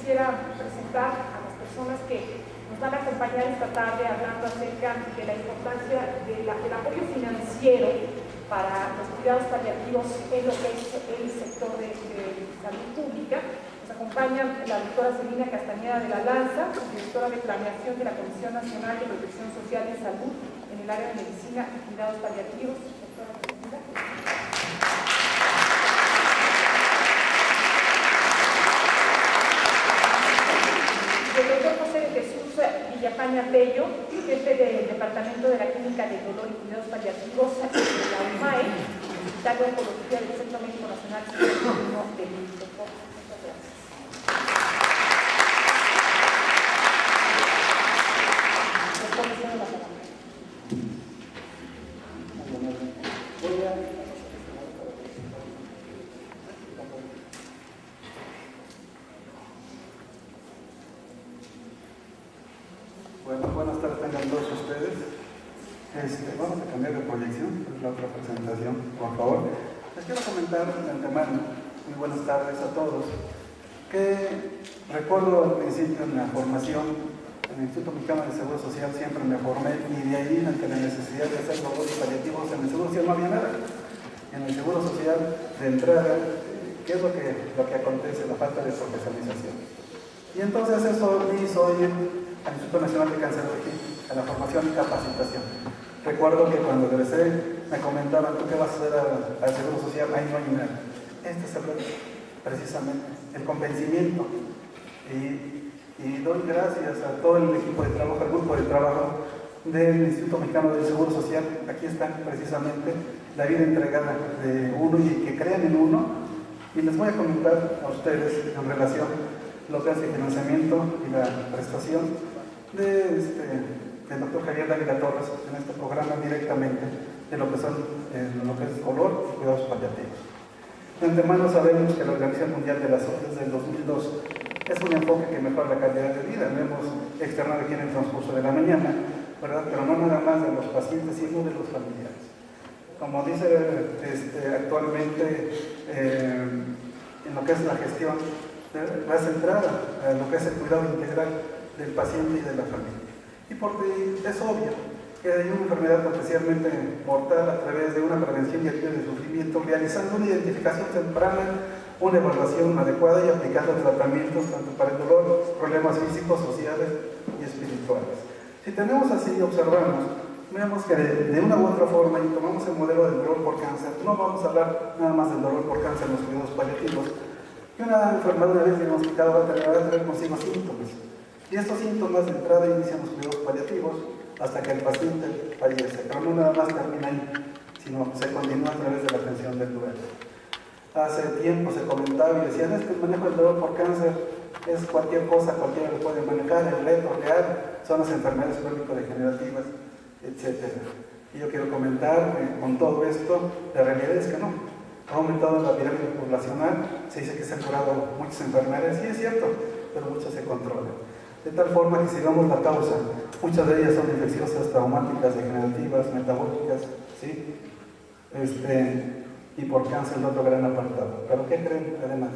quisiera presentar a las personas que nos van a acompañar esta tarde hablando acerca de la importancia del apoyo financiero para los cuidados paliativos en lo que es el sector de salud pública. Nos acompaña la doctora Celina Castañeda de la Lanza, directora de Planeación de la Comisión Nacional de Protección Social y Salud en el área de Medicina y Cuidados Paliativos. Doctora Castañeda. El doctor José de Jesús Villafaña Bello, jefe del Departamento de la Clínica de Dolor y Cuidados Paliativos de la UMAE, Hospital de Oncología del Centro Médico Nacional de México. Muchas gracias. Bueno, buenas tardes tengan todos ustedes. Vamos a cambiar de proyección, es la otra presentación, por favor. Les quiero comentar de antemano, muy buenas tardes a todos, que recuerdo al principio en la formación en el Instituto Mexicano de Seguro Social siempre me formé y de ahí ante la necesidad de hacer labores paliativos en el Seguro Social no había nada. En el Seguro Social de entrada, ¿qué es lo que acontece? La falta de profesionalización. Y entonces eso me hizo ir al Instituto Nacional de Cancerología, a la formación y capacitación. Recuerdo que cuando egresé me comentaban, ¿tú qué vas a hacer al Seguro Social? Ahí no hay nada. Este es precisamente el convencimiento. Y doy gracias a todo el equipo de trabajo, al grupo de trabajo del Instituto Mexicano del Seguro Social. Aquí están precisamente la vida entregada de uno y que crean en uno. Y les voy a comentar a ustedes en relación a lo que es el financiamiento y la prestación del doctor Javier Dávila Torres en este programa directamente de lo que es color y cuidados paliativos. De antemano sabemos que la Organización Mundial de la Salud desde el 2002 es un enfoque que mejora la calidad de vida. Lo hemos externado aquí en el transcurso de la mañana, ¿verdad? Pero no nada más de los pacientes, sino de los familiares. Como dice actualmente en lo que es la gestión, va centrada en lo que es el cuidado integral del paciente y de la familia. Y porque es obvio que hay una enfermedad potencialmente mortal a través de una prevención y actividad de sufrimiento, realizando una identificación temprana, una evaluación adecuada y aplicando tratamientos tanto para el dolor, problemas físicos, sociales y espirituales. Si tenemos así, observamos, vemos que de una u otra forma, y tomamos el modelo del dolor por cáncer, no vamos a hablar nada más del dolor por cáncer en los cuidados paliativos, que una enfermedad una vez diagnosticada va a tener consigo síntomas. Y estos síntomas de entrada inician los cuidados paliativos hasta que el paciente fallece. Pero no nada más termina ahí, sino se continúa a través de la atención del duelo. Hace tiempo se comentaba y decían, es que el manejo del dolor por cáncer es cualquier cosa, cualquiera lo puede manejar, el reto real son las enfermedades crónico-degenerativas, etc. Y yo quiero comentar con todo esto, la realidad es que no. Ha aumentado la pirámide poblacional, se dice que se han curado muchas enfermedades, sí es cierto, pero muchas se controlan. De tal forma que si vemos la causa, muchas de ellas son infecciosas, traumáticas, degenerativas, metabólicas, ¿sí? Y por cáncer el otro gran apartado. ¿Pero qué creen además?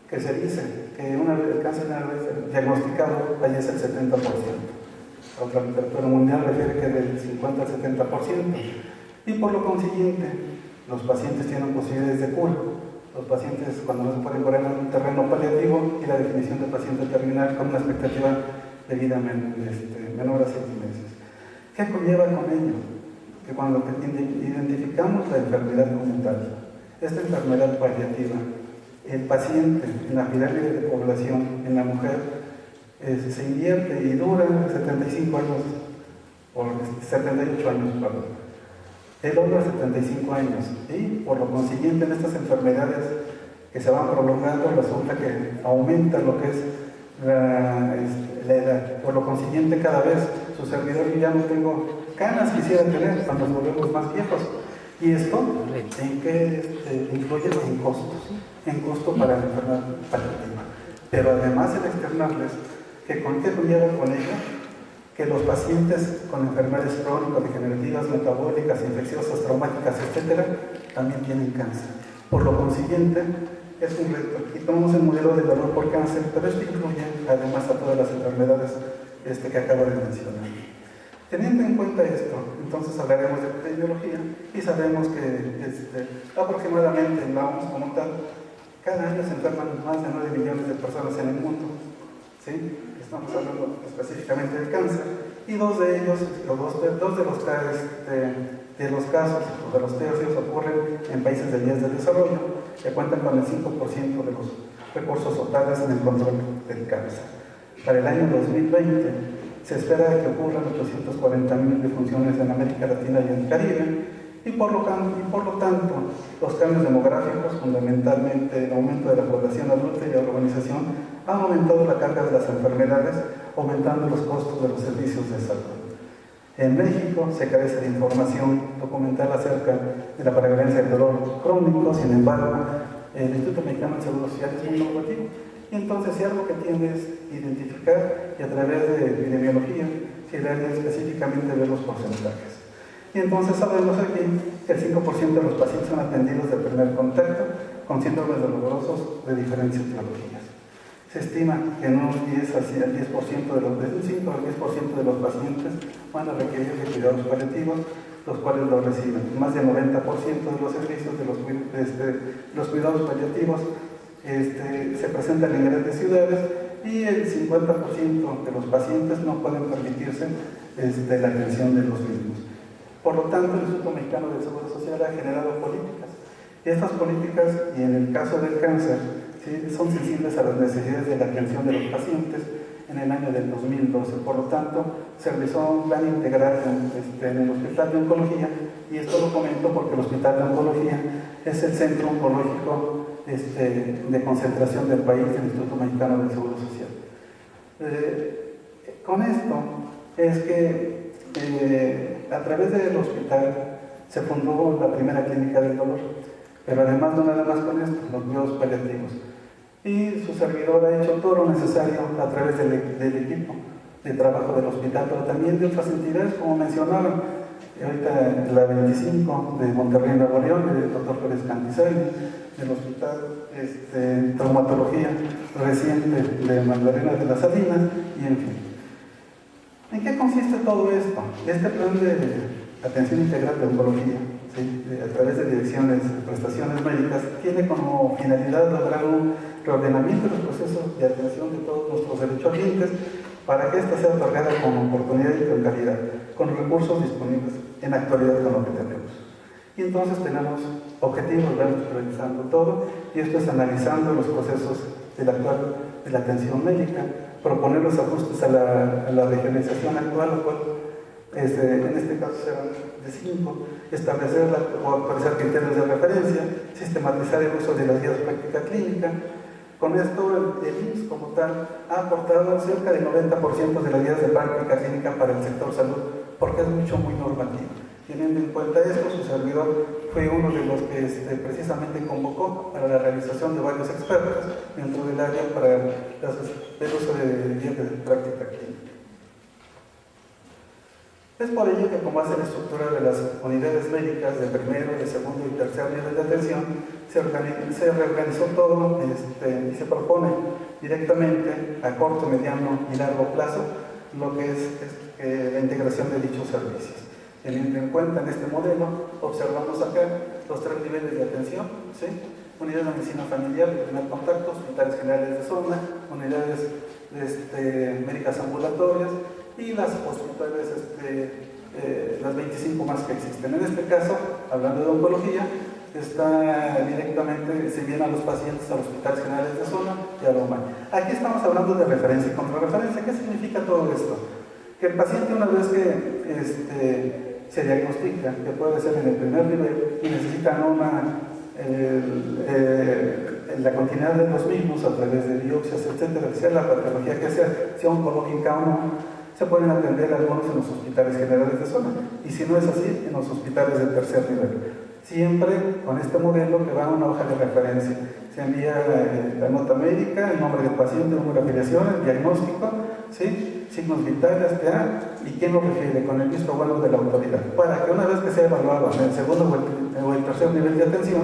Que se dice que una vez el cáncer una vez diagnosticado fallece el 70%. Otra literatura mundial refiere que del 50 al 70%. Y por lo consiguiente, los pacientes tienen posibilidades de cura. Los pacientes, cuando no se pueden curar en un terreno paliativo, y la definición de paciente terminal con una expectativa de vida menor a 6 meses. ¿Qué conlleva con ello? Que cuando identificamos la enfermedad como tal, esta enfermedad paliativa, el paciente en la pirámide de población, en la mujer, se invierte y dura 75 años, o 78 años, perdón. El hombre a 75 años, y por lo consiguiente en estas enfermedades que se van prolongando resulta que aumenta lo que es la edad. Por lo consiguiente cada vez su servidor y ya no tengo canas quisiera tener cuando nos volvemos más viejos. ¿Y esto en qué influye? En costo para la enfermedad paliativa. Pero además el externarles que con qué conlleva con ella que los pacientes con enfermedades crónico-degenerativas, metabólicas, infecciosas, traumáticas, etc., también tienen cáncer. Por lo consiguiente, es un reto. Y tomamos el modelo de valor por cáncer, pero esto incluye además a todas las enfermedades que acabo de mencionar. Teniendo en cuenta esto, entonces hablaremos de epidemiología y sabemos que aproximadamente en la OMS como tal, cada año se enferman más de 9 millones de personas en el mundo. ¿Sí? Estamos hablando específicamente del cáncer, y dos de los casos, o de los tercios, ocurren en países de vías de desarrollo, que cuentan con el 5% de los recursos totales en el control del cáncer. Para el año 2020 se espera que ocurran 840.000 defunciones en América Latina y en el Caribe, y por lo tanto, los cambios demográficos, fundamentalmente el aumento de la población adulta y la urbanización, han aumentado la carga de las enfermedades, aumentando los costos de los servicios de salud. En México se carece de información documental acerca de la prevalencia del dolor crónico. Sin embargo, el Instituto Mexicano del Seguro Social es muy normativo. Y entonces, si algo que tiene es identificar y a través de epidemiología, se daría específicamente ver los porcentajes. Y entonces sabemos aquí que el 5% de los pacientes son atendidos de primer contacto con síndromes dolorosos de diferentes etiologías. Se estima que en un 10 hacia el 10% de los, desde un 5 al 10% de los pacientes van a requerir de cuidados paliativos, los cuales lo reciben. Más del 90% de los servicios de los cuidados paliativos se presentan en grandes ciudades, y el 50% de los pacientes no pueden permitirse la atención de los mismos. Por lo tanto, el Instituto Mexicano del Seguro Social ha generado políticas. Y estas políticas, y en el caso del cáncer, ¿sí?, son sensibles a las necesidades de la atención de los pacientes en el año del 2012. Por lo tanto, se realizó un plan integral en el Hospital de Oncología, y esto lo comento porque el Hospital de Oncología es el centro oncológico de concentración del país del Instituto Mexicano del Seguro Social. Con esto es que a través del hospital se fundó la primera clínica del dolor, pero además no nada más con esto, los cuidados paliativos. Y su servidor ha hecho todo lo necesario a través del equipo de trabajo del hospital, pero también de otras entidades, como mencionaban, ahorita la 25 de Monterrey, Nuevo León, del doctor Pérez Cantizari, del Hospital Traumatología reciente de Magdalena de las Salinas, y en fin. ¿En qué consiste todo esto? Este plan de atención integral de oncología, ¿sí?, a través de direcciones de prestaciones médicas, tiene como finalidad lograr un reordenamiento de los procesos de atención de todos nuestros derechohabientes para que ésta sea otorgada con oportunidad y con calidad, con recursos disponibles en actualidad con lo que tenemos. Y entonces tenemos objetivos, vamos priorizando todo, y esto es analizando los procesos de la atención médica, proponer los ajustes a la regionalización actual, lo cual en este caso serán de 5, establecer o actualizar criterios de referencia, sistematizar el uso de las guías práctica clínica. Con esto el IMSS como tal ha aportado cerca del 90% de las guías de práctica clínica para el sector salud, porque es muy normativo. Teniendo en cuenta esto, su servidor fue uno de los que precisamente convocó para la realización de varios expertos dentro del área para el uso de guías de práctica clínica. Es por ello que, con base en la estructura de las unidades médicas de primero, de segundo y tercer nivel de atención, se reorganizó todo y se propone directamente a corto, mediano y largo plazo lo que es la integración de dichos servicios. Teniendo en cuenta en este modelo, observamos acá los 3 niveles de atención, ¿sí? Unidades de medicina familiar de primer contacto, hospitales generales de zona, unidades médicas ambulatorias y las hospitales, las 25 más que existen. En este caso, hablando de oncología, está directamente, se vienen a los pacientes a los hospitales generales de zona y a la UMA. Aquí estamos hablando de referencia y contrarreferencia. ¿Qué significa todo esto? Que el paciente, una vez que se diagnostica, que puede ser en el primer nivel, y necesitan la continuidad de los mismos a través de biopsias, etcétera, sea la patología que sea oncológica o no, se pueden atender algunos en los hospitales generales de zona, y si no es así, en los hospitales de tercer nivel. Siempre con este modelo que va a una hoja de referencia. Se envía la nota médica, el nombre del paciente, el número de afiliación, el diagnóstico, ¿sí?, signos vitales, y quién lo refiere, con el visto bueno de la autoridad, para que una vez que sea evaluado en el segundo o el tercer nivel de atención,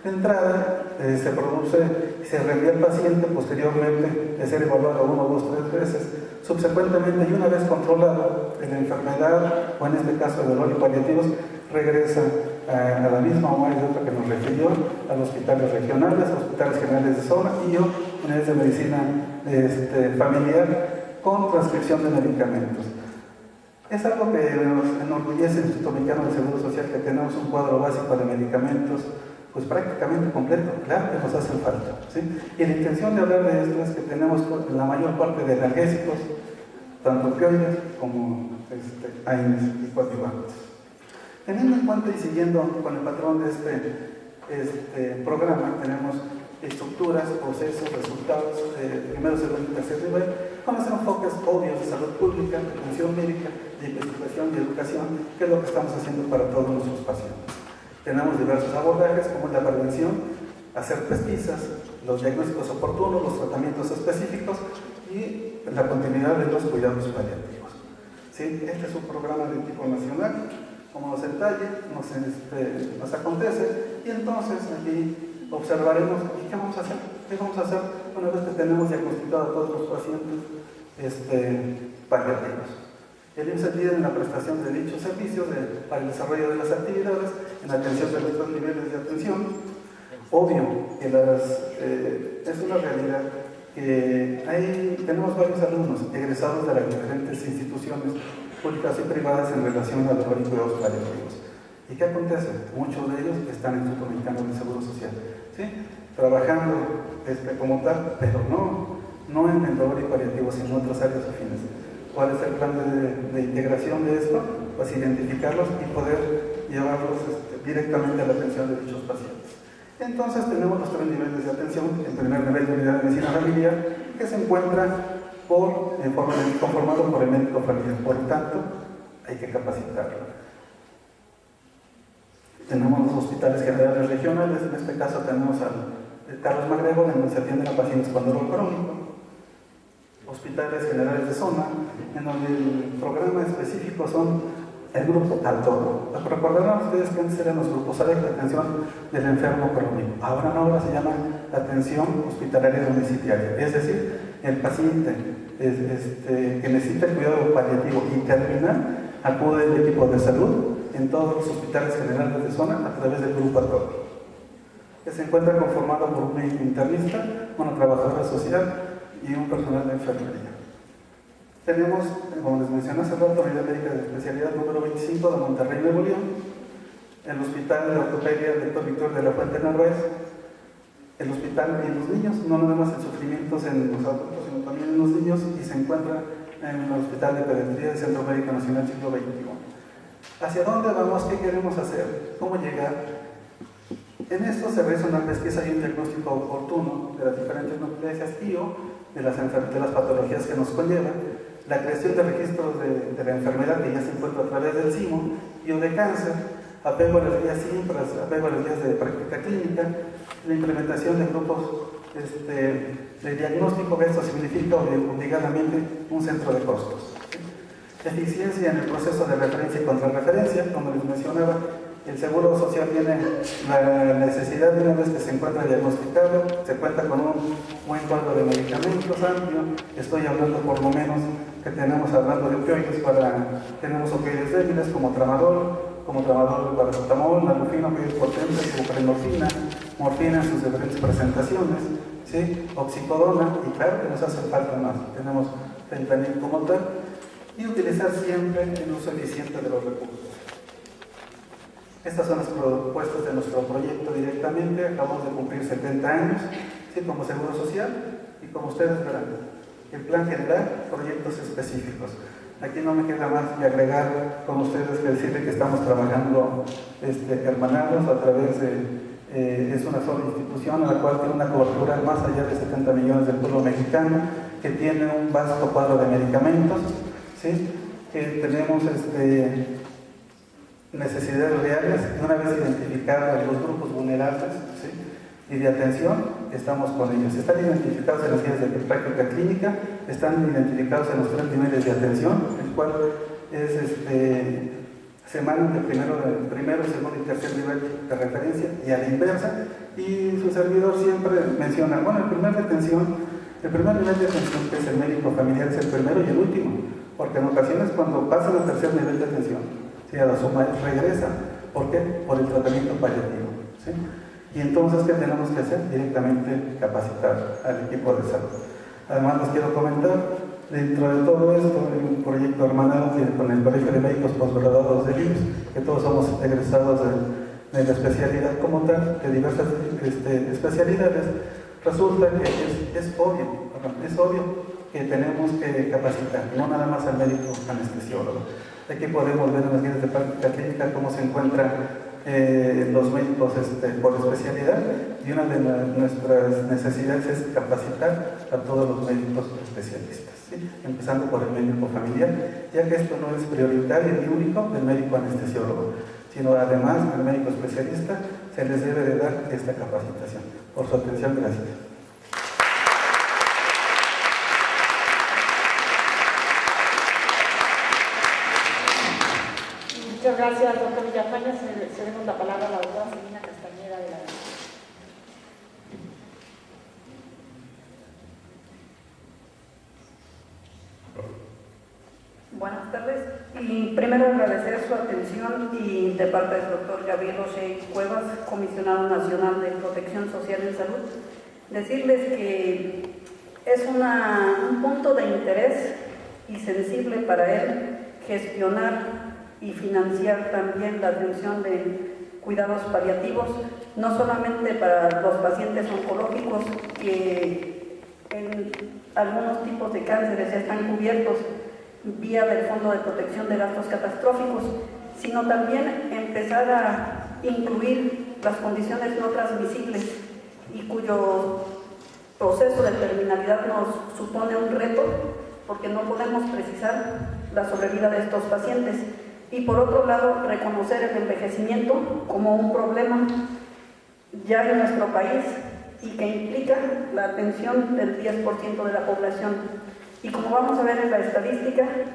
de entrada se produce y se reenvía al paciente posteriormente de ser evaluado 1, 2, 3 veces. Subsecuentemente, y una vez controlado la enfermedad, o en este caso el dolor y paliativos, regresa a la misma UAI que nos refirió, a los hospitales regionales, a los hospitales generales de zona y o unidades de medicina familiar con transcripción de medicamentos. Es algo que nos enorgullece el Instituto Mexicano del Seguro Social, que tenemos un cuadro básico de medicamentos pues prácticamente completo. Claro que nos hacen falta, ¿sí? Y la intención de hablar de esto es que tenemos la mayor parte de analgésicos, tanto opioides como AINES y coadyuvantes. Teniendo en cuenta y siguiendo con el patrón de este programa, tenemos estructuras, procesos, resultados, primero, segundo y tercer nivel, con los enfoques obvios de salud pública, de atención médica, de investigación y educación, que es lo que estamos haciendo para todos nuestros pacientes. Tenemos diversos abordajes, como la prevención, hacer pesquisas, los diagnósticos oportunos, los tratamientos específicos y la continuidad de los cuidados paliativos. ¿Sí? Este es un programa de tipo nacional, como nos detalle, nos acontece, y entonces aquí observaremos ¿y qué vamos a hacer? ¿Qué vamos a hacer una vez que tenemos diagnosticado a todos los pacientes paliativos? El IMSS líder en la prestación de dichos servicios para el desarrollo de las actividades, en la atención de los dos niveles de atención. Obvio que es una realidad que tenemos varios alumnos egresados de las diferentes instituciones públicas y privadas en relación a dolor y cuidados paliativos. ¿Y qué acontece? Muchos de ellos están en el Instituto Mexicano del Seguro Social, ¿sí? Trabajando como tal, pero no en el dolor y paliativo, sino en otras áreas afines. ¿Cuál es el plan de integración de esto? Pues identificarlos y poder llevarlos directamente a la atención de dichos pacientes. Entonces tenemos los 3 niveles de atención. El primer nivel de unidad de medicina familiar, que se encuentra conformado por el médico familiar, por lo tanto hay que capacitarlo. Tenemos los hospitales generales regionales, en este caso tenemos al Carlos MacGregor, en donde se atienden a pacientes con dolor crónico. Hospitales generales de zona, en donde el programa específico son el grupo Altoro. Recordarán ustedes que antes eran los grupos de atención del enfermo crónico. Ahora se llama atención hospitalaria domiciliaria, es decir, el paciente que necesita el cuidado paliativo y terminal acude al equipo de salud en todos los hospitales generales de zona a través del grupo Altoro, que se encuentra conformado por un médico internista, una trabajadora social y un personal de enfermería. Tenemos, como les mencioné hace rato, la unidad médica de especialidad número 25 de Monterrey, Nuevo León, el Hospital de Ortopedia Dr. Víctor de la Fuente Narváez, el hospital en los niños, no nada más en sufrimientos en los adultos, sino también en los niños, y se encuentra en el Hospital de Pediatría del Centro Médico Nacional Siglo XXI. ¿Hacia dónde vamos? ¿Qué queremos hacer? ¿Cómo llegar? En esto se realiza una pesquisa y un diagnóstico oportuno de las diferentes nucleasias y o de las patologías que nos conllevan, la creación de registros de la enfermedad que ya se encuentra a través del CIMO y o de cáncer, apego a las guías CIMPRAS, apego a las guías de práctica clínica, la implementación de grupos de diagnóstico. Esto significa obligadamente un centro de costos. Eficiencia en el proceso de referencia y contrarreferencia, como les mencionaba. El Seguro Social tiene la necesidad de, una vez que se encuentra diagnosticado, se cuenta con un buen cuadro de medicamentos amplio. Estoy hablando por lo menos que tenemos, hablando de opioides, tenemos opioides débiles como tramadol paracetamol, nalufina, opioides potentes, buprenorfina, morfina en sus diferentes presentaciones, ¿sí? Oxicodona, y claro que nos hace falta más. Tenemos fentanil como tal, y utilizar siempre el uso eficiente de los recursos. Estas son las propuestas de nuestro proyecto directamente. Acabamos de cumplir 70 años, ¿sí? Como Seguro Social, y como ustedes verán, el plan general, proyectos específicos. Aquí no me queda más que agregar con ustedes que decirle que estamos trabajando hermanados a través de, es una sola institución a la cual tiene una cobertura más allá de 70 millones del pueblo mexicano, que tiene un vasto cuadro de medicamentos, ¿sí? Que tenemos necesidades reales, y una vez identificados los grupos vulnerables, ¿sí? Y de atención, estamos con ellos. Están identificados en las guías de práctica clínica, están identificados en los 3 niveles de atención, el cual es se emanan de primero, segundo y tercer nivel de referencia, y a la inversa, Y su servidor siempre menciona, bueno, el primer nivel de atención, que es el médico familiar, es el primero y el último, porque en ocasiones cuando pasan al tercer nivel de atención, ¿sí?, a la suma regresan. ¿Por qué? Por el tratamiento paliativo, ¿sí? Y entonces, ¿qué tenemos que hacer? Directamente capacitar al equipo de salud. Además, les quiero comentar, dentro de todo esto, hay un proyecto hermanado con el Colegio de Médicos Postgraduados de IMSS, que todos somos egresados de la especialidad como tal, de diversas especialidades. Resulta que es obvio que tenemos que capacitar, no nada más al médico anestesiólogo. Aquí podemos ver en las guías de práctica clínica cómo se encuentran los médicos por especialidad, y una de nuestras necesidades es capacitar a todos los médicos especialistas, ¿sí?, empezando por el médico familiar, ya que esto no es prioritario y único del médico anestesiólogo, sino además al médico especialista se les debe de dar esta capacitación. Por su atención, gracias. Muchas gracias, doctor Villafaña. Cedemos la palabra a la doctora Celina Castañeda de la DIF. Buenas tardes. Y primero agradecer su atención y de parte del doctor Gabriel O'Shea Cuevas, comisionado nacional de Protección Social en Salud, decirles que es un punto de interés y sensible para él gestionar y financiar también la atención de cuidados paliativos, no solamente para los pacientes oncológicos que en algunos tipos de cánceres ya están cubiertos vía del Fondo de Protección de Gastos Catastróficos, sino también empezar a incluir las condiciones no transmisibles y cuyo proceso de terminalidad nos supone un reto porque no podemos precisar la sobrevida de estos pacientes. Y por otro lado, reconocer el envejecimiento como un problema ya en nuestro país y que implica la atención del 10% de la población. Y como vamos a ver en la estadística,